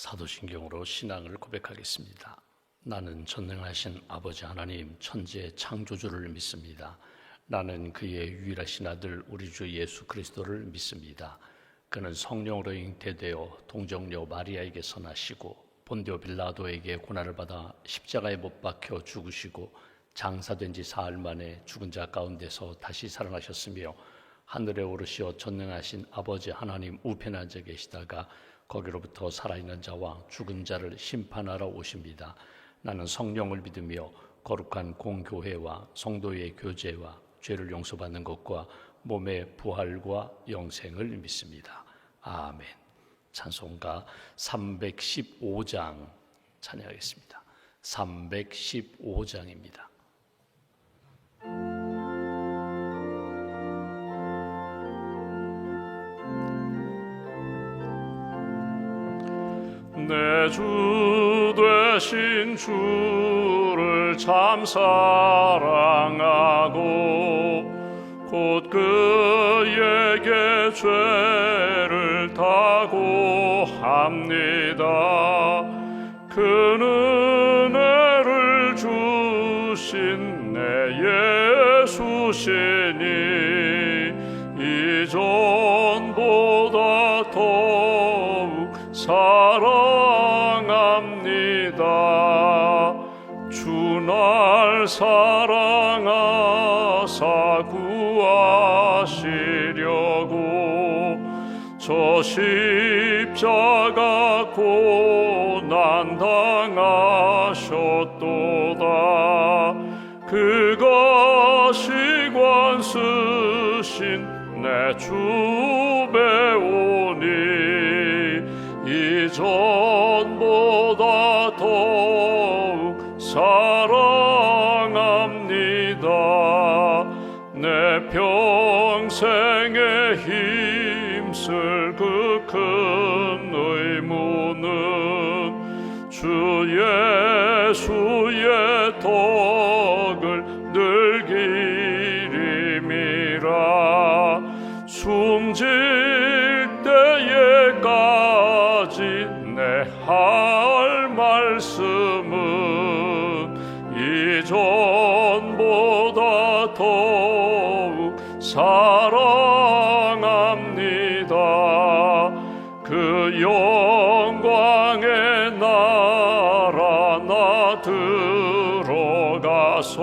사도신경으로 신앙을 고백하겠습니다. 나는 전능하신 아버지 하나님 천지의 창조주를 믿습니다. 나는 그의 유일하신 아들 우리 주 예수 그리스도를 믿습니다. 그는 성령으로 잉태되어 동정녀 마리아에게서 나시고 본디오 빌라도에게 고난을 받아 십자가에 못 박혀 죽으시고 장사된 지 사흘 만에 죽은 자 가운데서 다시 살아나셨으며 하늘에 오르시어 전능하신 아버지 하나님 우편에 앉아 계시다가 거기로부터 살아있는 자와 죽은 자를 심판하러 오십니다. 나는 성령을 믿으며 거룩한 공교회와 성도의 교제와 죄를 용서받는 것과 몸의 부활과 영생을 믿습니다. 아멘. 찬송가 315장 찬양하겠습니다. 315장입니다. 내 주 되신 주를 참 사랑하고 곧 그에게 죄를 다고 합니다. 그는 은혜를 주신 내 예수시니 이전보다 더욱 사랑합니다. 주 날 사랑하사 구하시려고 저 십자가 고난 당하셨도다. 그것이 관쓰신 내 주 배우니 이전보다 더욱 사랑합니다. 내 평생에 힘쓸 그 큰 의무는 주 예수의 덕을 늘 기림이라. 숨질 때에까지 내 할 말씀은 이전보다 더욱 사랑합니다. 그 영광의 나라 나 들어가서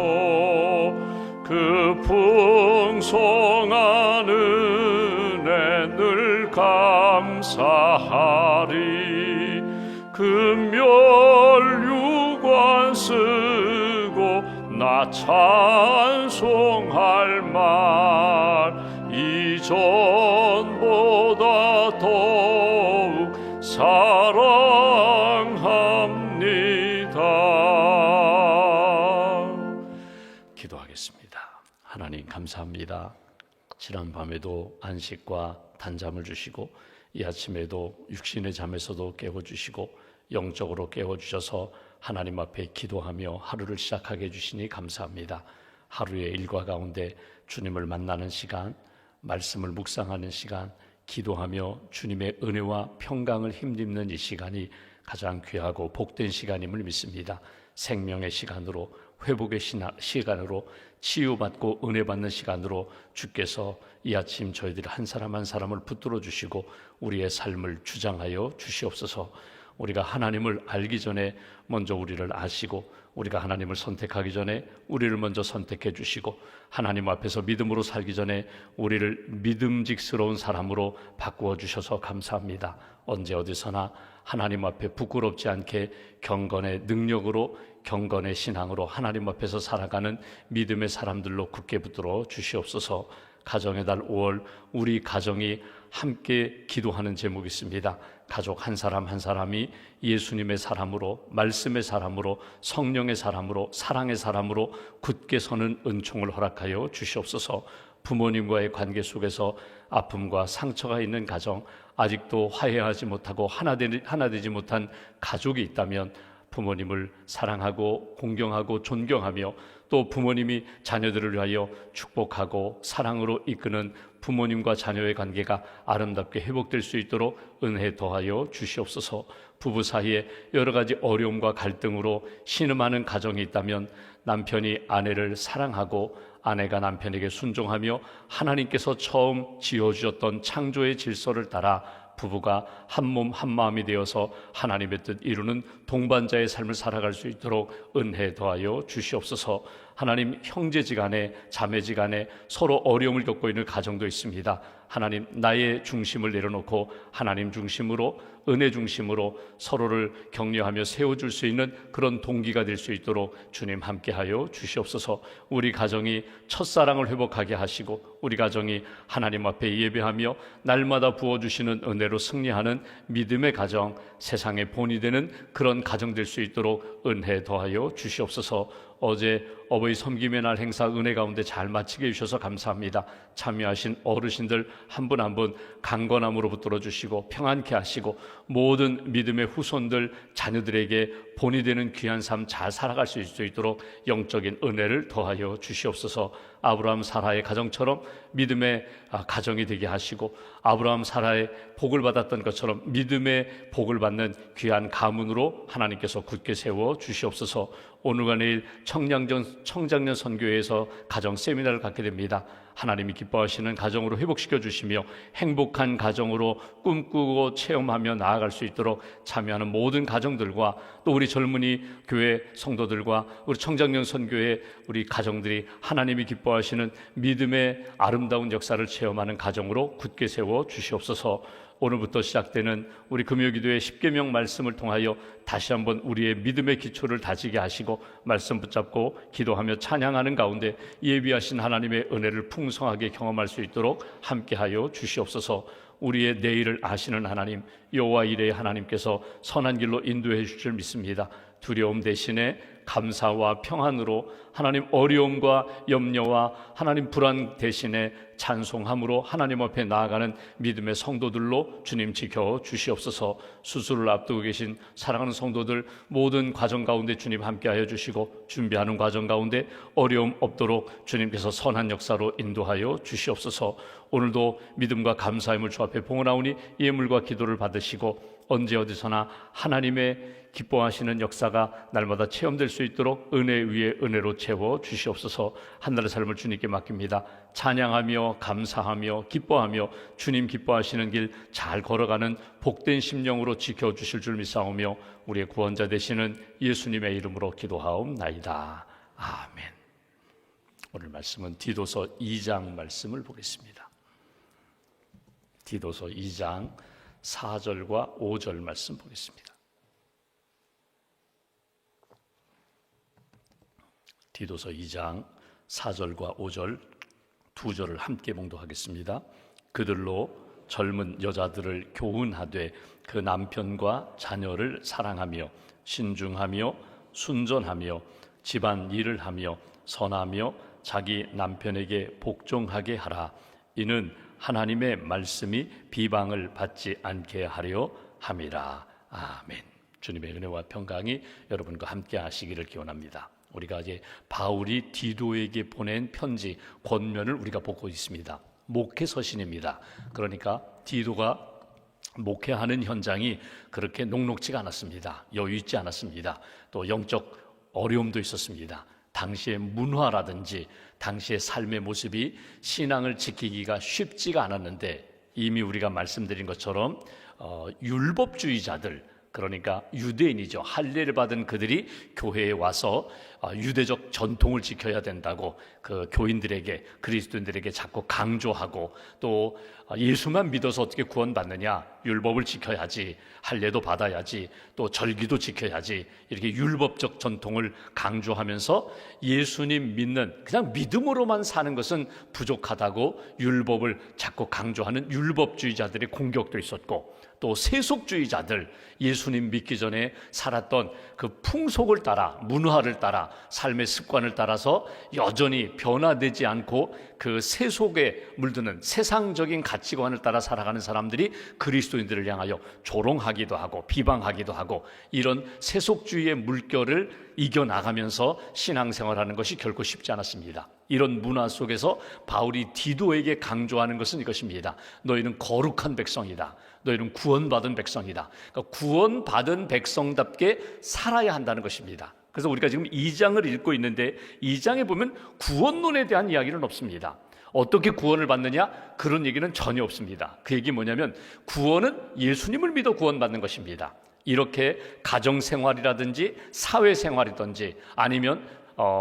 그 풍성한 은혜 늘 감사하리. 금멸유관 쓰고 나 찬송할 말 이전보다 더욱 사랑합니다. 기도하겠습니다. 하나님 감사합니다. 지난 밤에도 안식과 단잠을 주시고 이 아침에도 육신의 잠에서도 깨워주시고 영적으로 깨워주셔서 하나님 앞에 기도하며 하루를 시작하게 해주시니 감사합니다. 하루의 일과 가운데 주님을 만나는 시간, 말씀을 묵상하는 시간, 기도하며 주님의 은혜와 평강을 힘입는 이 시간이 가장 귀하고 복된 시간임을 믿습니다. 생명의 시간으로, 회복의 시간으로, 치유받고 은혜받는 시간으로 주께서 이 아침 저희들 한 사람 한 사람을 붙들어 주시고 우리의 삶을 주장하여 주시옵소서. 우리가 하나님을 알기 전에 먼저 우리를 아시고 우리가 하나님을 선택하기 전에 우리를 먼저 선택해 주시고 하나님 앞에서 믿음으로 살기 전에 우리를 믿음직스러운 사람으로 바꾸어 주셔서 감사합니다. 언제 어디서나 하나님 앞에 부끄럽지 않게 경건의 능력으로 경건의 신앙으로 하나님 앞에서 살아가는 믿음의 사람들로 굳게 붙들어 주시옵소서. 가정의 달 5월 우리 가정이 함께 기도하는 제목이 있습니다. 가족 한 사람 한 사람이 예수님의 사람으로, 말씀의 사람으로, 성령의 사람으로, 사랑의 사람으로 굳게 서는 은총을 허락하여 주시옵소서. 부모님과의 관계 속에서 아픔과 상처가 있는 가정, 아직도 화해하지 못하고 하나 되지 못한 가족이 있다면 부모님을 사랑하고 공경하고 존경하며 또 부모님이 자녀들을 위하여 축복하고 사랑으로 이끄는 부모님과 자녀의 관계가 아름답게 회복될 수 있도록 은혜 더하여 주시옵소서. 부부 사이에 여러 가지 어려움과 갈등으로 신음하는 가정이 있다면 남편이 아내를 사랑하고 아내가 남편에게 순종하며 하나님께서 처음 지어주셨던 창조의 질서를 따라 부부가 한 몸 한 마음이 되어서 하나님의 뜻 이루는 동반자의 삶을 살아갈 수 있도록 은혜 더하여 주시옵소서. 하나님, 형제지간에 자매지간에 서로 어려움을 겪고 있는 가정도 있습니다. 하나님, 나의 중심을 내려놓고 하나님 중심으로, 은혜 중심으로 서로를 격려하며 세워줄 수 있는 그런 동기가 될 수 있도록 주님 함께하여 주시옵소서. 우리 가정이 첫사랑을 회복하게 하시고 우리 가정이 하나님 앞에 예배하며 날마다 부어주시는 은혜로 승리하는 믿음의 가정, 세상의 본이 되는 그런 가정 될 수 있도록 은혜 더하여 주시옵소서. 어제 어버이 섬김의 날 행사 은혜 가운데 잘 마치게 해주셔서 감사합니다. 참여하신 어르신들 한 분 한 분 강건함으로 붙들어 주시고 평안케 하시고 모든 믿음의 후손들 자녀들에게 본이 되는 귀한 삶 잘 살아갈 수 있도록 영적인 은혜를 더하여 주시옵소서. 아브라함 사라의 가정처럼 믿음의 가정이 되게 하시고 아브라함 사라의 복을 받았던 것처럼 믿음의 복을 받는 귀한 가문으로 하나님께서 굳게 세워 주시옵소서. 오늘과 내일 청장년 선교회에서 가정 세미나를 갖게 됩니다. 하나님이 기뻐하시는 가정으로 회복시켜 주시며 행복한 가정으로 꿈꾸고 체험하며 나아갈 수 있도록 참여하는 모든 가정들과 또 우리 젊은이 교회 성도들과 우리 청장년 선교회 우리 가정들이 하나님이 기뻐하시는 믿음의 아름다운 역사를 체험하는 가정으로 굳게 세워 주시옵소서. 오늘부터 시작되는 우리 금요기도의 십계명 말씀을 통하여 다시 한번 우리의 믿음의 기초를 다지게 하시고 말씀 붙잡고 기도하며 찬양하는 가운데 예비하신 하나님의 은혜를 풍성하게 경험할 수 있도록 함께하여 주시옵소서. 우리의 내일을 아시는 하나님, 여호와 이레의 하나님께서 선한 길로 인도해 주실 줄 믿습니다. 두려움 대신에 감사와 평안으로 하나님 어려움과 염려와 하나님 불안 대신에 찬송함으로 하나님 앞에 나아가는 믿음의 성도들로 주님 지켜 주시옵소서. 수술을 앞두고 계신 사랑하는 성도들 모든 과정 가운데 주님 함께하여 주시고 준비하는 과정 가운데 어려움 없도록 주님께서 선한 역사로 인도하여 주시옵소서. 오늘도 믿음과 감사함을 주 앞에 봉헌하오니 예물과 기도를 받으시고 언제 어디서나 하나님의 기뻐하시는 역사가 날마다 체험될 수 있도록 은혜 위에 은혜로 채워 주시옵소서. 한날의 삶을 주님께 맡깁니다. 찬양하며 감사하며 기뻐하며 주님 기뻐하시는 길 잘 걸어가는 복된 심령으로 지켜주실 줄 믿사오며 우리의 구원자 되시는 예수님의 이름으로 기도하옵나이다. 아멘. 오늘 말씀은 디도서 2장 말씀을 보겠습니다. 디도서 2장 4절과 5절 말씀 보겠습니다. 디도서 2장 4절과 5절 두 절을 함께 봉독하겠습니다. 그들로 젊은 여자들을 교훈하되 그 남편과 자녀를 사랑하며 신중하며 순전하며 집안 일을 하며 선하며 자기 남편에게 복종하게 하라. 이는 하나님의 말씀이 비방을 받지 않게 하려 함이라. 아멘. 주님의 은혜와 평강이 여러분과 함께 하시기를 기원합니다. 우리가 이제 바울이 디도에게 보낸 편지 권면을 우리가 보고 있습니다. 목회 서신입니다. 그러니까 디도가 목회하는 현장이 그렇게 녹록지가 않았습니다. 여유 있지 않았습니다. 또 영적 어려움도 있었습니다. 당시의 문화라든지 당시의 삶의 모습이 신앙을 지키기가 쉽지가 않았는데 이미 우리가 말씀드린 것처럼 율법주의자들, 그러니까 유대인이죠. 할례를 받은 그들이 교회에 와서 유대적 전통을 지켜야 된다고 그 교인들에게, 그리스도인들에게 자꾸 강조하고, 또 예수만 믿어서 어떻게 구원받느냐, 율법을 지켜야지, 할례도 받아야지, 또 절기도 지켜야지, 이렇게 율법적 전통을 강조하면서 예수님 믿는, 그냥 믿음으로만 사는 것은 부족하다고 율법을 자꾸 강조하는 율법주의자들의 공격도 있었고, 또 세속주의자들, 예수님 믿기 전에 살았던 그 풍속을 따라, 문화를 따라, 삶의 습관을 따라서 여전히 변화되지 않고 그 세속에 물드는 세상적인 가치관을 따라 살아가는 사람들이 그리스도인들을 향하여 조롱하기도 하고 비방하기도 하고, 이런 세속주의의 물결을 이겨나가면서 신앙생활하는 것이 결코 쉽지 않았습니다. 이런 문화 속에서 바울이 디도에게 강조하는 것은 이것입니다. 너희는 거룩한 백성이다. 너희는 구원받은 백성이다. 그러니까 구원받은 백성답게 살아야 한다는 것입니다. 그래서 우리가 지금 2장을 읽고 있는데 2장에 보면 구원론에 대한 이야기는 없습니다. 어떻게 구원을 받느냐? 그런 얘기는 전혀 없습니다. 그 얘기 뭐냐면 구원은 예수님을 믿어 구원받는 것입니다. 이렇게 가정생활이라든지 사회생활이든지 아니면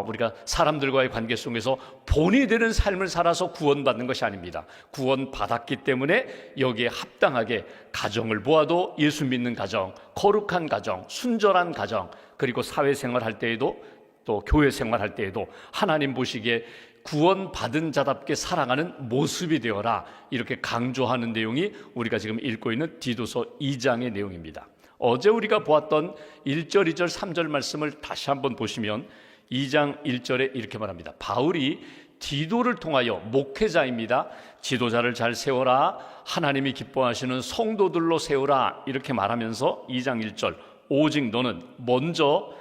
우리가 사람들과의 관계 속에서 본이 되는 삶을 살아서 구원받는 것이 아닙니다. 구원받았기 때문에 여기에 합당하게 가정을 보아도 예수 믿는 가정, 거룩한 가정, 순절한 가정, 그리고 사회생활 할 때에도 또 교회생활 할 때에도 하나님 보시기에 구원받은 자답게 살아가는 모습이 되어라, 이렇게 강조하는 내용이 우리가 지금 읽고 있는 디도서 2장의 내용입니다. 어제 우리가 보았던 1절, 2절, 3절 말씀을 다시 한번 보시면 2장 1절에 이렇게 말합니다. 바울이 디도를 통하여, 목회자입니다, 지도자를 잘 세워라, 하나님이 기뻐하시는 성도들로 세우라, 이렇게 말하면서 2장 1절 오직 너는 먼저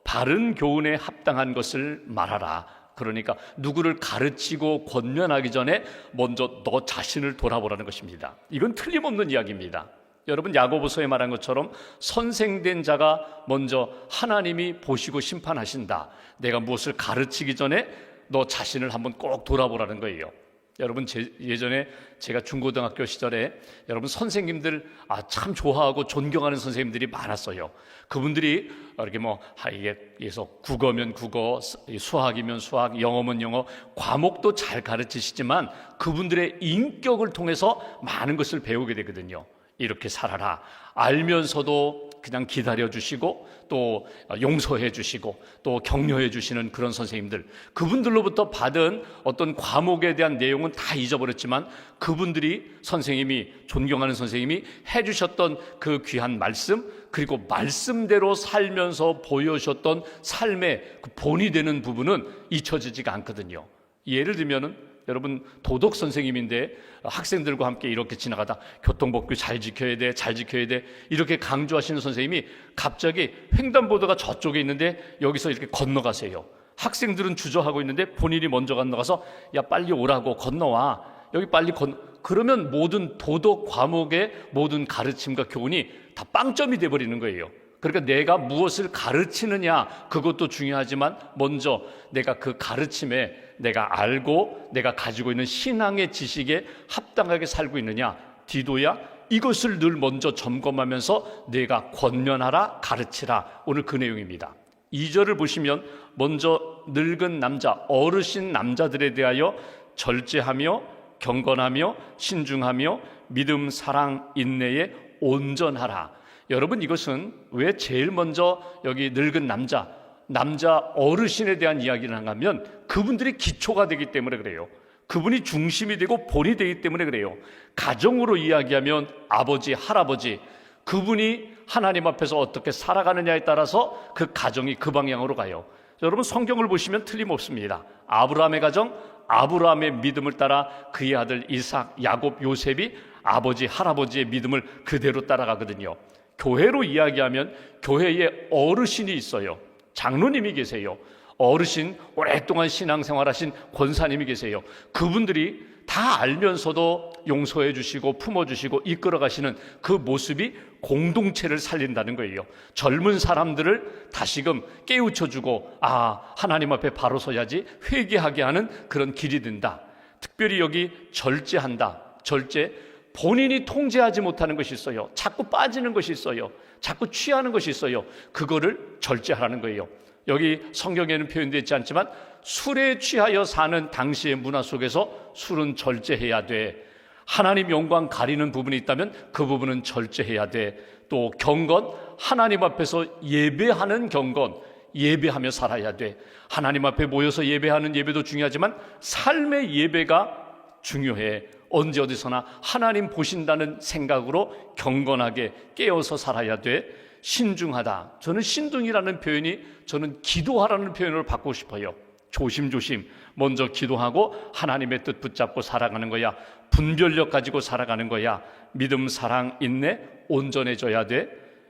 바른 교훈에 합당한 것을 말하라. 그러니까 누구를 가르치고 권면하기 전에 먼저 너 자신을 돌아보라는 것입니다. 이건 틀림없는 이야기입니다. 여러분, 야고보서에 말한 것처럼 선생된 자가 먼저 하나님이 보시고 심판하신다. 내가 무엇을 가르치기 전에 너 자신을 한번 꼭 돌아보라는 거예요. 여러분, 예전에 제가 중고등학교 시절에 여러분 선생님들 참 좋아하고 존경하는 선생님들이 많았어요. 그분들이 이렇게 이게서 국어면 국어, 수학이면 수학, 영어면 영어, 과목도 잘 가르치시지만 그분들의 인격을 통해서 많은 것을 배우게 되거든요. 이렇게 살아라, 알면서도 그냥 기다려주시고 또 용서해 주시고 또 격려해 주시는 그런 선생님들, 그분들로부터 받은 어떤 과목에 대한 내용은 다 잊어버렸지만 그분들이, 선생님이, 존경하는 선생님이 해주셨던 그 귀한 말씀, 그리고 말씀대로 살면서 보여주셨던 삶의 그 본이 되는 부분은 잊혀지지가 않거든요. 예를 들면은 여러분, 도덕 선생님인데 학생들과 함께 이렇게 지나가다 교통법규 잘 지켜야 돼, 잘 지켜야 돼, 이렇게 강조하시는 선생님이 갑자기 횡단보도가 저쪽에 있는데 여기서 이렇게 건너가세요. 학생들은 주저하고 있는데 본인이 먼저 건너가서 야, 빨리 오라고, 건너와, 여기 빨리 그러면 모든 도덕 과목의 모든 가르침과 교훈이 다 빵점이 돼버리는 거예요. 그러니까 내가 무엇을 가르치느냐, 그것도 중요하지만 먼저 내가 그 가르침에 내가 알고 내가 가지고 있는 신앙의 지식에 합당하게 살고 있느냐, 디도야, 이것을 늘 먼저 점검하면서 내가 권면하라, 가르치라. 오늘 그 내용입니다. 2절을 보시면 먼저 늙은 남자, 어르신 남자들에 대하여 절제하며 경건하며 신중하며 믿음, 사랑, 인내에 온전하라. 여러분, 이것은 왜 제일 먼저 여기 늙은 남자 어르신에 대한 이야기를 하면 그분들이 기초가 되기 때문에 그래요. 그분이 중심이 되고 본이 되기 때문에 그래요. 가정으로 이야기하면 아버지, 할아버지, 그분이 하나님 앞에서 어떻게 살아가느냐에 따라서 그 가정이 그 방향으로 가요. 여러분, 성경을 보시면 틀림없습니다. 아브라함의 가정, 아브라함의 믿음을 따라 그의 아들 이삭, 야곱, 요셉이 아버지, 할아버지의 믿음을 그대로 따라가거든요. 교회로 이야기하면 교회에 어르신이 있어요. 장로님이 계세요. 어르신, 오랫동안 신앙생활하신 권사님이 계세요. 그분들이 다 알면서도 용서해 주시고 품어주시고 이끌어 가시는 그 모습이 공동체를 살린다는 거예요. 젊은 사람들을 다시금 깨우쳐주고 하나님 앞에 바로 서야지 회개하게 하는 그런 길이 된다. 특별히 여기 절제한다. 절제, 본인이 통제하지 못하는 것이 있어요. 자꾸 빠지는 것이 있어요. 자꾸 취하는 것이 있어요. 그거를 절제하라는 거예요. 여기 성경에는 표현되어 있지 않지만 술에 취하여 사는 당시의 문화 속에서 술은 절제해야 돼. 하나님 영광 가리는 부분이 있다면 그 부분은 절제해야 돼. 또 경건, 하나님 앞에서 예배하는 경건, 예배하며 살아야 돼. 하나님 앞에 모여서 예배하는 예배도 중요하지만 삶의 예배가 중요해. 언제 어디서나 하나님 보신다는 생각으로 경건하게 깨어서 살아야 돼. 신중하다. 저는 신중이라는 표현이 저는 기도하라는 표현으로 바꾸고 싶어요. 조심조심 먼저 기도하고 하나님의 뜻 붙잡고 살아가는 거야. 분별력 가지고 살아가는 거야. 믿음, 사랑, 인내 온전해져야 돼.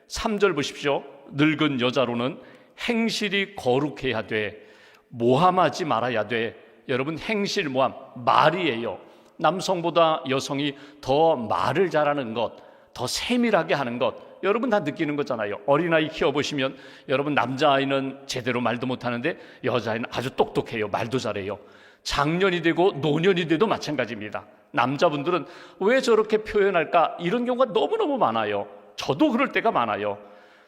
3절 보십시오. 늙은 여자로는 행실이 거룩해야 돼. 모함하지 말아야 돼. 여러분, 행실 모함, 말이에요. 남성보다 여성이 더 말을 잘하는 것, 더 세밀하게 하는 것, 여러분 다 느끼는 거잖아요. 어린아이 키워보시면 여러분, 남자아이는 제대로 말도 못하는데 여자아이는 아주 똑똑해요. 말도 잘해요. 장년이 되고 노년이 돼도 마찬가지입니다. 남자분들은 왜 저렇게 표현할까, 이런 경우가 너무너무 많아요. 저도 그럴 때가 많아요.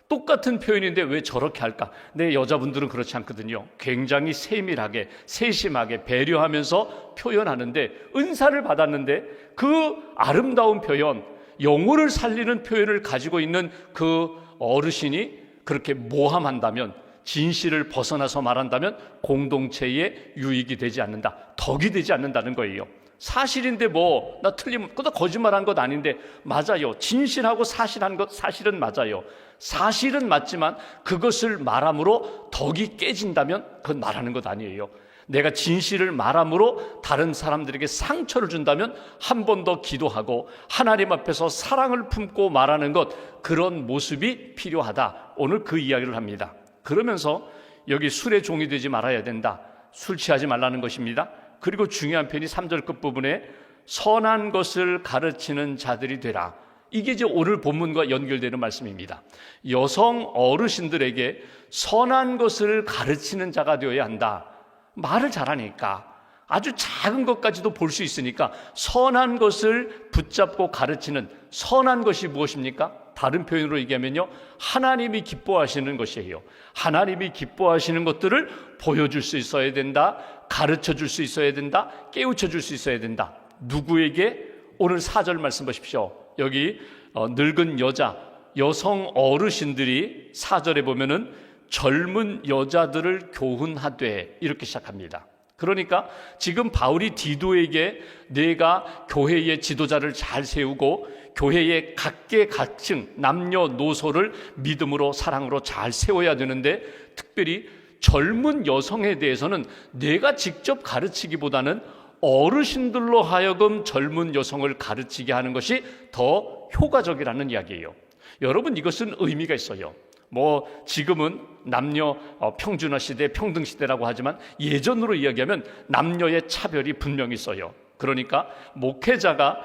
똑같은 표현인데 왜 저렇게 할까? 근데 여자분들은 그렇지 않거든요. 굉장히 세밀하게, 세심하게 배려하면서 표현하는데, 은사를 받았는데 그 아름다운 표현, 영혼을 살리는 표현을 가지고 있는 그 어르신이 그렇게 모함한다면, 진실을 벗어나서 말한다면 공동체에 유익이 되지 않는다, 덕이 되지 않는다는 거예요. 사실인데 뭐 나 틀리면 그거 거짓말한 것 아닌데, 맞아요. 진실하고 사실한 것 사실은 맞아요. 사실은 맞지만 그것을 말함으로 덕이 깨진다면 그건 말하는 것 아니에요. 내가 진실을 말함으로 다른 사람들에게 상처를 준다면 한 번 더 기도하고 하나님 앞에서 사랑을 품고 말하는 것, 그런 모습이 필요하다. 오늘 그 이야기를 합니다. 그러면서 여기 술의 종이 되지 말아야 된다. 술 취하지 말라는 것입니다. 그리고 중요한 편이 3절 끝부분에 선한 것을 가르치는 자들이 되라. 이게 이제 오늘 본문과 연결되는 말씀입니다. 여성 어르신들에게 선한 것을 가르치는 자가 되어야 한다. 말을 잘하니까, 아주 작은 것까지도 볼 수 있으니까 선한 것을 붙잡고 가르치는, 선한 것이 무엇입니까? 다른 표현으로 얘기하면요, 하나님이 기뻐하시는 것이에요. 하나님이 기뻐하시는 것들을 보여줄 수 있어야 된다. 가르쳐 줄 수 있어야 된다. 깨우쳐 줄 수 있어야 된다. 누구에게? 오늘 4절 말씀 보십시오. 여기 늙은 여자, 여성 어르신들이 4절에 보면은 젊은 여자들을 교훈하되, 이렇게 시작합니다. 그러니까 지금 바울이 디도에게 내가 교회의 지도자를 잘 세우고 교회의 각계각층 남녀노소를 믿음으로 사랑으로 잘 세워야 되는데, 특별히 젊은 여성에 대해서는 내가 직접 가르치기보다는 어르신들로 하여금 젊은 여성을 가르치게 하는 것이 더 효과적이라는 이야기예요. 여러분, 이것은 의미가 있어요. 뭐 지금은 남녀 평준화 시대, 평등 시대라고 하지만 예전으로 이야기하면 남녀의 차별이 분명히 있어요. 그러니까 목회자가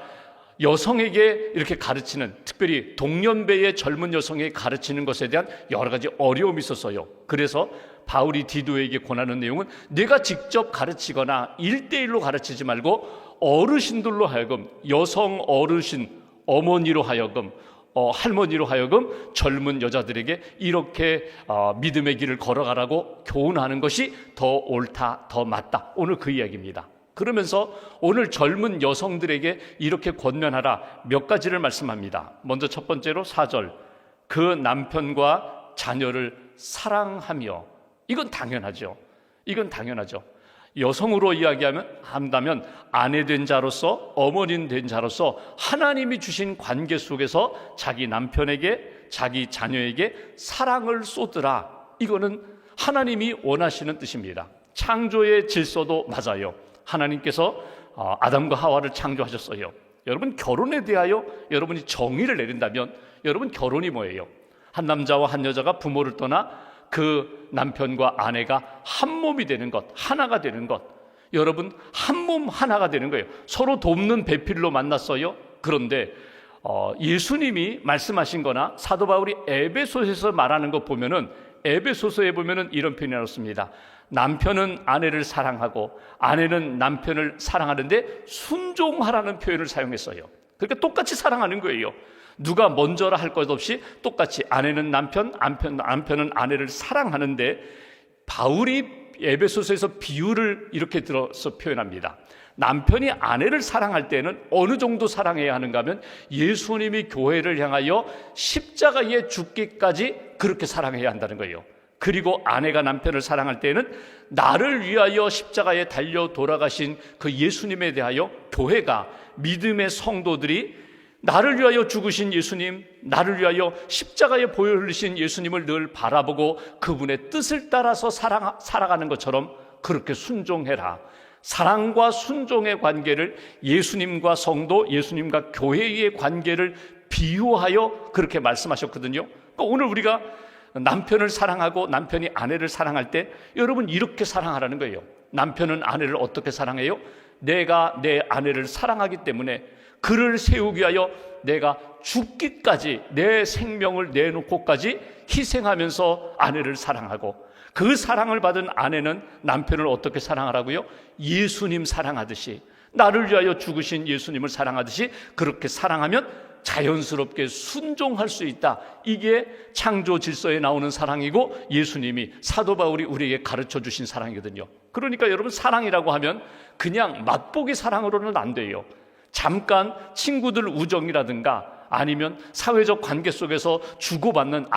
여성에게 이렇게 가르치는, 특별히 동년배의 젊은 여성에게 가르치는 것에 대한 여러 가지 어려움이 있었어요. 그래서 바울이 디도에게 권하는 내용은 내가 직접 가르치거나 1대1로 가르치지 말고 어르신들로 하여금, 여성 어르신, 어머니로 하여금, 할머니로 하여금 젊은 여자들에게 이렇게 믿음의 길을 걸어가라고 교훈하는 것이 더 옳다, 더 맞다. 오늘 그 이야기입니다. 그러면서 오늘 젊은 여성들에게 이렇게 권면하라 몇 가지를 말씀합니다. 먼저 첫 번째로 4절, 그 남편과 자녀를 사랑하며. 이건 당연하죠. 이건 당연하죠. 여성으로 한다면 아내 된 자로서, 어머니 된 자로서 하나님이 주신 관계 속에서 자기 남편에게, 자기 자녀에게 사랑을 쏟으라. 이거는 하나님이 원하시는 뜻입니다. 창조의 질서도 맞아요. 하나님께서 아담과 하와를 창조하셨어요. 여러분, 결혼에 대하여 여러분이 정의를 내린다면 여러분, 결혼이 뭐예요? 한 남자와 한 여자가 부모를 떠나 그 남편과 아내가 한 몸이 되는 것, 하나가 되는 것. 여러분, 한 몸 하나가 되는 거예요. 서로 돕는 배필로 만났어요. 그런데 예수님이 말씀하신 거나 사도 바울이 에베소서에서 말하는 것 보면은, 에베소서에 보면은 이런 표현이 나왔습니다. 남편은 아내를 사랑하고 아내는 남편을 사랑하는데 순종하라는 표현을 사용했어요. 그러니까 똑같이 사랑하는 거예요. 누가 먼저라 할 것 없이 똑같이 아내는 남편은 아내를 사랑하는데, 바울이 에베소서에서 비유를 이렇게 들어서 표현합니다. 남편이 아내를 사랑할 때는 어느 정도 사랑해야 하는가 하면 예수님이 교회를 향하여 십자가에 죽기까지 그렇게 사랑해야 한다는 거예요. 그리고 아내가 남편을 사랑할 때는 나를 위하여 십자가에 달려 돌아가신 그 예수님에 대하여 교회가, 믿음의 성도들이 나를 위하여 죽으신 예수님, 나를 위하여 십자가에 보혈 흘리신 예수님을 늘 바라보고 그분의 뜻을 따라서 살아가는 것처럼 그렇게 순종해라. 사랑과 순종의 관계를, 예수님과 성도, 예수님과 교회의 관계를 비유하여 그렇게 말씀하셨거든요. 그러니까 오늘 우리가 남편을 사랑하고 남편이 아내를 사랑할 때 여러분 이렇게 사랑하라는 거예요. 남편은 아내를 어떻게 사랑해요? 내가 내 아내를 사랑하기 때문에 그를 세우기 위하여 내가 죽기까지 내 생명을 내놓고까지 희생하면서 아내를 사랑하고, 그 사랑을 받은 아내는 남편을 어떻게 사랑하라고요? 예수님 사랑하듯이, 나를 위하여 죽으신 예수님을 사랑하듯이 그렇게 사랑하면 자연스럽게 순종할 수 있다. 이게 창조 질서에 나오는 사랑이고 예수님이, 사도 바울이 우리에게 가르쳐 주신 사랑이거든요. 그러니까 여러분, 사랑이라고 하면 그냥 맛보기 사랑으로는 안 돼요. 잠깐 친구들 우정이라든가 아니면 사회적 관계 속에서 주고받는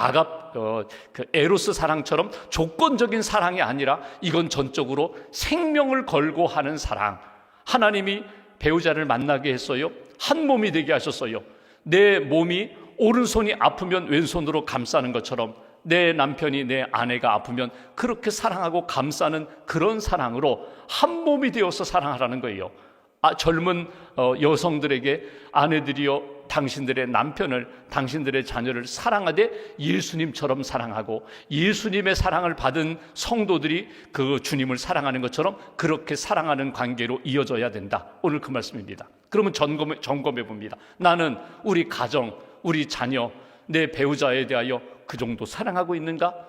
에로스 사랑처럼 조건적인 사랑이 아니라 이건 전적으로 생명을 걸고 하는 사랑. 하나님이 배우자를 만나게 했어요. 한 몸이 되게 하셨어요. 내 몸이 오른손이 아프면 왼손으로 감싸는 것처럼 내 남편이, 내 아내가 아프면 그렇게 사랑하고 감싸는 그런 사랑으로 한 몸이 되어서 사랑하라는 거예요. 젊은 여성들에게 아내들이여 당신들의 남편을, 당신들의 자녀를 사랑하되 예수님처럼 사랑하고, 예수님의 사랑을 받은 성도들이 그 주님을 사랑하는 것처럼 그렇게 사랑하는 관계로 이어져야 된다. 오늘 그 말씀입니다. 그러면 점검해 봅니다. 나는 우리 가정, 우리 자녀, 내 배우자에 대하여 그 정도 사랑하고 있는가?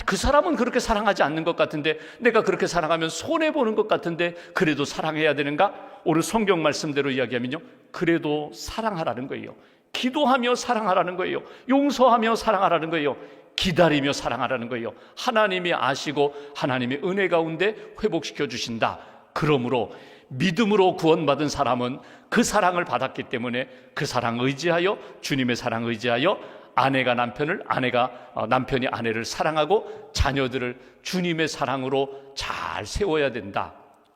그 사람은 그렇게 사랑하지 않는 것 같은데, 내가 그렇게 사랑하면 손해보는 것 같은데 그래도 사랑해야 되는가? 오늘 성경 말씀대로 이야기하면요, 그래도 사랑하라는 거예요. 기도하며 사랑하라는 거예요. 용서하며 사랑하라는 거예요. 기다리며 사랑하라는 거예요. 하나님이 아시고 하나님의 은혜 가운데 회복시켜 주신다. 그러므로 믿음으로 구원받은 사람은 그 사랑을 받았기 때문에 그 사랑 의지하여, 주님의 사랑 의지하여 아내가 남편을, 아내가 남편이 아내를 사랑하고 자녀들을 주님의 사랑으로 잘 세워야 된다.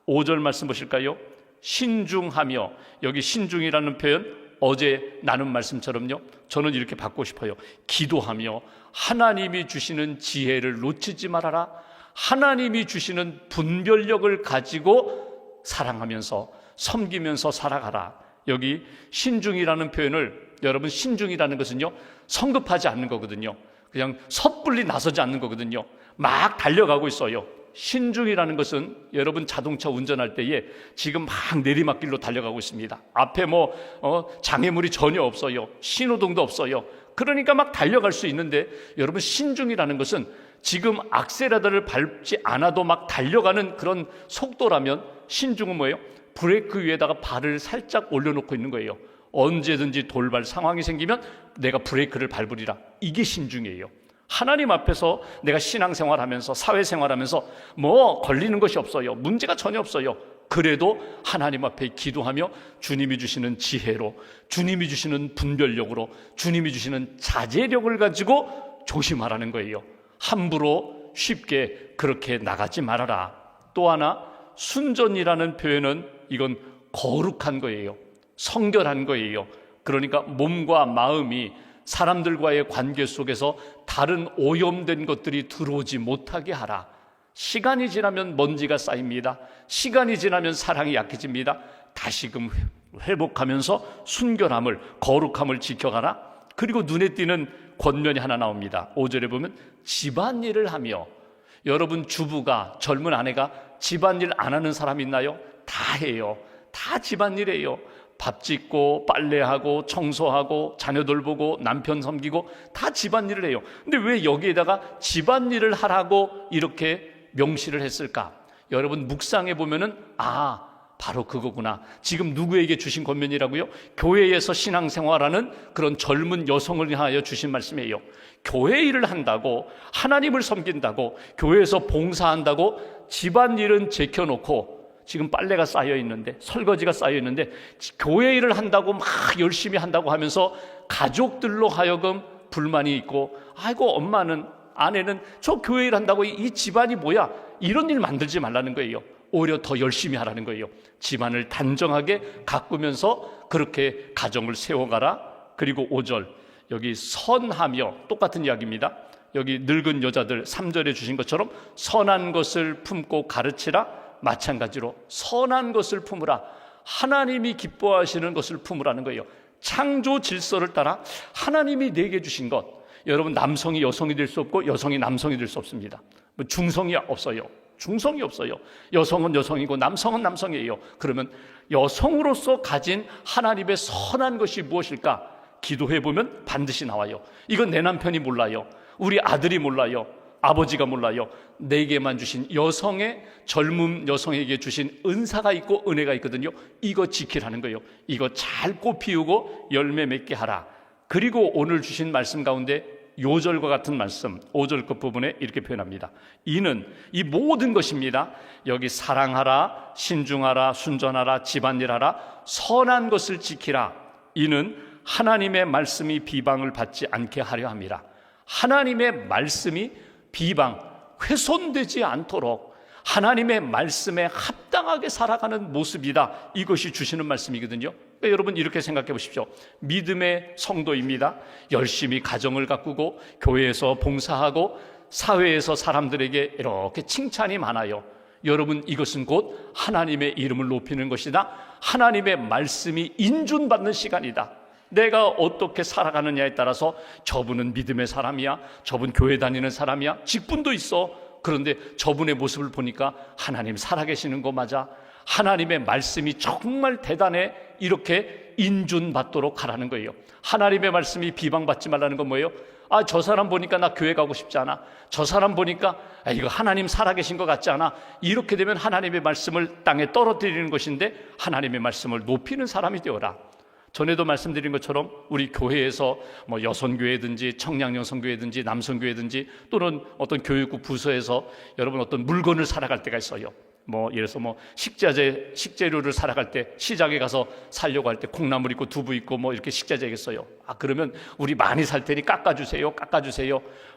5절 말씀 보실까요? 신중하며, 여기 신중이라는 표현 어제 나눈 말씀처럼요, 저는 이렇게 받고 싶어요. 기도하며 하나님이 주시는 지혜를 놓치지 말아라. 하나님이 주시는 분별력을 가지고 사랑하면서 섬기면서 살아가라. 여기 신중이라는 표현을, 여러분, 신중이라는 것은요, 성급하지 않는 거거든요. 그냥 섣불리 나서지 않는 거거든요. 막 달려가고 있어요. 신중이라는 것은 여러분 자동차 운전할 때에 지금 막 내리막길로 달려가고 있습니다. 앞에 장애물이 전혀 없어요. 신호등도 없어요. 그러니까 막 달려갈 수 있는데, 여러분, 신중이라는 것은 지금 악셀레터를 밟지 않아도 막 달려가는 그런 속도라면, 신중은 뭐예요? 브레이크 위에다가 발을 살짝 올려놓고 있는 거예요. 언제든지 돌발 상황이 생기면 내가 브레이크를 밟으리라. 이게 신중이에요. 하나님 앞에서 내가 신앙생활하면서, 사회생활하면서 걸리는 것이 없어요. 문제가 전혀 없어요. 그래도 하나님 앞에 기도하며 주님이 주시는 지혜로, 주님이 주시는 분별력으로, 주님이 주시는 자제력을 가지고 조심하라는 거예요. 함부로 쉽게 그렇게 나가지 말아라. 또 하나, 순전이라는 표현은 이건 거룩한 거예요. 성결한 거예요. 그러니까 몸과 마음이 사람들과의 관계 속에서 다른 오염된 것들이 들어오지 못하게 하라. 시간이 지나면 먼지가 쌓입니다. 시간이 지나면 사랑이 약해집니다. 다시금 회복하면서 순결함을, 거룩함을 지켜가라. 그리고 눈에 띄는 권면이 하나 나옵니다. 5절에 보면 집안일을 하며, 여러분, 주부가, 젊은 아내가 집안일 안 하는 사람 있나요? 다 해요. 다 집안일이에요. 밥 짓고 빨래하고 청소하고 자녀들 보고 남편 섬기고 다 집안일을 해요. 근데 왜 여기에다가 집안일을 하라고 이렇게 명시를 했을까? 여러분, 묵상해 보면은 바로 그거구나. 지금 누구에게 주신 권면이라고요? 교회에서 신앙생활하는 그런 젊은 여성을 위하여 주신 말씀이에요. 교회 일을 한다고, 하나님을 섬긴다고, 교회에서 봉사한다고 집안일은 제껴놓고, 지금 빨래가 쌓여 있는데, 설거지가 쌓여 있는데, 교회 일을 한다고 막 열심히 한다고 하면서 가족들로 하여금 불만이 있고, 아이고, 엄마는, 아내는 저 교회 일 한다고 이 집안이 뭐야? 이런 일 만들지 말라는 거예요. 오히려 더 열심히 하라는 거예요. 집안을 단정하게 가꾸면서 그렇게 가정을 세워가라. 그리고 5절, 여기 선하며, 똑같은 이야기입니다. 여기 늙은 여자들 3절에 주신 것처럼 선한 것을 품고 가르치라. 마찬가지로 선한 것을 품으라. 하나님이 기뻐하시는 것을 품으라는 거예요. 창조 질서를 따라 하나님이 내게 주신 것, 여러분, 남성이 여성이 될 수 없고 여성이 남성이 될 수 없습니다. 뭐 중성이 없어요. 중성이 없어요. 여성은 여성이고 남성은 남성이에요. 그러면 여성으로서 가진 하나님의 선한 것이 무엇일까? 기도해보면 반드시 나와요. 이건 내 남편이 몰라요. 우리 아들이 몰라요. 아버지가 몰라요. 내게만 주신 여성의, 젊은 여성에게 주신 은사가 있고 은혜가 있거든요. 이거 지키라는 거예요. 이거 잘 꽃 피우고 열매 맺게 하라. 그리고 오늘 주신 말씀 가운데 요절과 같은 말씀 5절 끝 부분에 이렇게 표현합니다. 이는, 이 모든 것입니다. 여기 사랑하라, 신중하라, 순전하라, 집안일하라, 선한 것을 지키라. 이는 하나님의 말씀이 비방을 받지 않게 하려 함이라. 하나님의 말씀이 비방, 훼손되지 않도록 하나님의 말씀에 합당하게 살아가는 모습이다. 이것이 주시는 말씀이거든요. 그러니까 여러분, 이렇게 생각해 보십시오. 믿음의 성도입니다. 열심히 가정을 가꾸고 교회에서 봉사하고 사회에서 사람들에게 이렇게 칭찬이 많아요. 여러분, 이것은 곧 하나님의 이름을 높이는 것이다. 하나님의 말씀이 인준받는 시간이다. 내가 어떻게 살아가느냐에 따라서 저분은 믿음의 사람이야, 저분 교회 다니는 사람이야, 직분도 있어. 그런데 저분의 모습을 보니까 하나님 살아계시는 거 맞아, 하나님의 말씀이 정말 대단해, 이렇게 인준받도록 하라는 거예요. 하나님의 말씀이 비방받지 말라는 건 뭐예요? 아, 저 사람 보니까 나 교회 가고 싶지 않아, 저 사람 보니까 이거 하나님 살아계신 것 같지 않아. 이렇게 되면 하나님의 말씀을 땅에 떨어뜨리는 것인데 하나님의 말씀을 높이는 사람이 되어라. 전에도 말씀드린 것처럼 우리 교회에서 뭐 여성교회든지 청량여성교회든지 남성교회든지 또는 어떤 교육부 부서에서 여러분 어떤 물건을 사러갈 때가 있어요. 뭐 예를 들어서 뭐 식재료를 사러갈 때 시장에 가서 사려고 할 때 콩나물 있고 두부 있고 뭐 이렇게 식자재겠어요. 아, 그러면 우리 많이 살 테니 깎아주세요.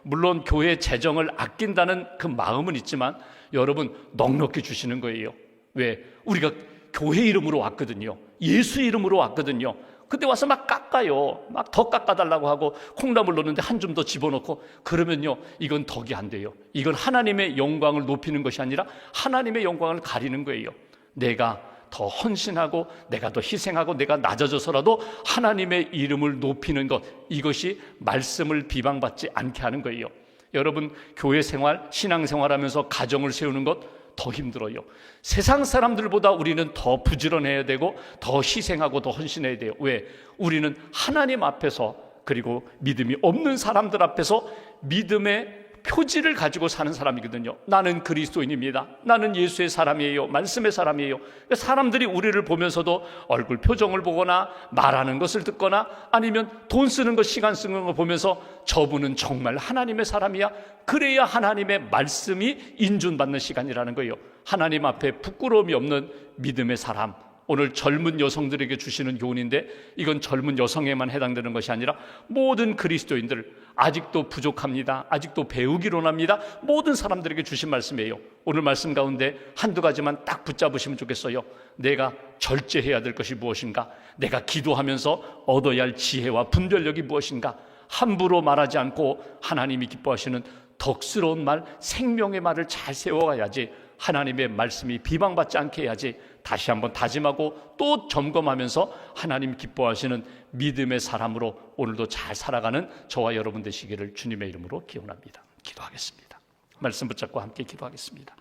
물론 교회 재정을 아낀다는 그 마음은 있지만 여러분, 넉넉히 주시는 거예요. 왜? 우리가 교회 이름으로 왔거든요. 예수 이름으로 왔거든요. 근데 와서 막 깎아요. 막 더 깎아달라고 하고 콩나물 넣는데 한 줌 더 집어넣고 그러면요, 이건 덕이 안 돼요. 이건 하나님의 영광을 높이는 것이 아니라 하나님의 영광을 가리는 거예요. 내가 더 헌신하고 내가 더 희생하고 내가 낮아져서라도 하나님의 이름을 높이는 것, 이것이 말씀을 비방받지 않게 하는 거예요. 여러분, 교회 생활, 신앙생활하면서 가정을 세우는 것 더 힘들어요. 세상 사람들보다 우리는 더 부지런해야 되고 더 희생하고 더 헌신해야 돼요. 왜? 우리는 하나님 앞에서, 그리고 믿음이 없는 사람들 앞에서 믿음의 표지를 가지고 사는 사람이거든요. 나는 그리스도인입니다. 나는 예수의 사람이에요. 말씀의 사람이에요. 사람들이 우리를 보면서도 얼굴 표정을 보거나 말하는 것을 듣거나 아니면 돈 쓰는 것, 시간 쓰는 거 보면서 저분은 정말 하나님의 사람이야. 그래야 하나님의 말씀이 인준받는 시간이라는 거예요. 하나님 앞에 부끄러움이 없는 믿음의 사람. 오늘 젊은 여성들에게 주시는 교훈인데 이건 젊은 여성에만 해당되는 것이 아니라 모든 그리스도인들, 아직도 부족합니다. 아직도 배우기로 합니다. 모든 사람들에게 주신 말씀이에요. 오늘 말씀 가운데 한두 가지만 딱 붙잡으시면 좋겠어요. 내가 절제해야 될 것이 무엇인가? 내가 기도하면서 얻어야 할 지혜와 분별력이 무엇인가? 함부로 말하지 않고 하나님이 기뻐하시는 덕스러운 말, 생명의 말을 잘 세워가야지. 하나님의 말씀이 비방받지 않게 해야지. 다시 한번 다짐하고 또 점검하면서 하나님 기뻐하시는 믿음의 사람으로 오늘도 잘 살아가는 저와 여러분 되시기를 주님의 이름으로 기원합니다. 기도하겠습니다. 말씀 붙잡고 함께 기도하겠습니다.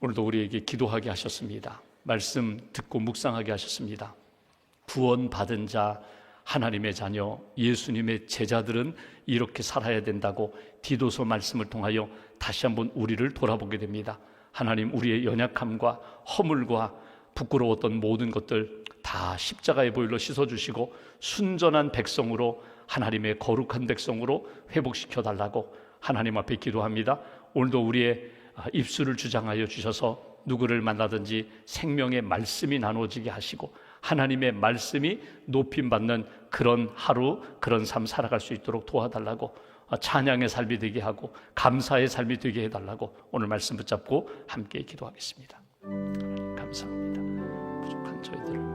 오늘도 우리에게 기도하게 하셨습니다. 말씀 듣고 묵상하게 하셨습니다. 구원받은 자, 하나님의 자녀, 예수님의 제자들은 이렇게 살아야 된다고 디도서 말씀을 통하여 다시 한번 우리를 돌아보게 됩니다. 하나님, 우리의 연약함과 허물과 부끄러웠던 모든 것들 다 십자가의 보혈로 씻어주시고 순전한 백성으로, 하나님의 거룩한 백성으로 회복시켜 달라고 하나님 앞에 기도합니다. 오늘도 우리의 입술을 주장하여 주셔서 누구를 만나든지 생명의 말씀이 나눠지게 하시고 하나님의 말씀이 높임받는 그런 하루, 그런 삶 살아갈 수 있도록 도와달라고, 찬양의 삶이 되게 하고 감사의 삶이 되게 해달라고 오늘 말씀 붙잡고 함께 기도하겠습니다. 감사합니다. 부족한 저희들을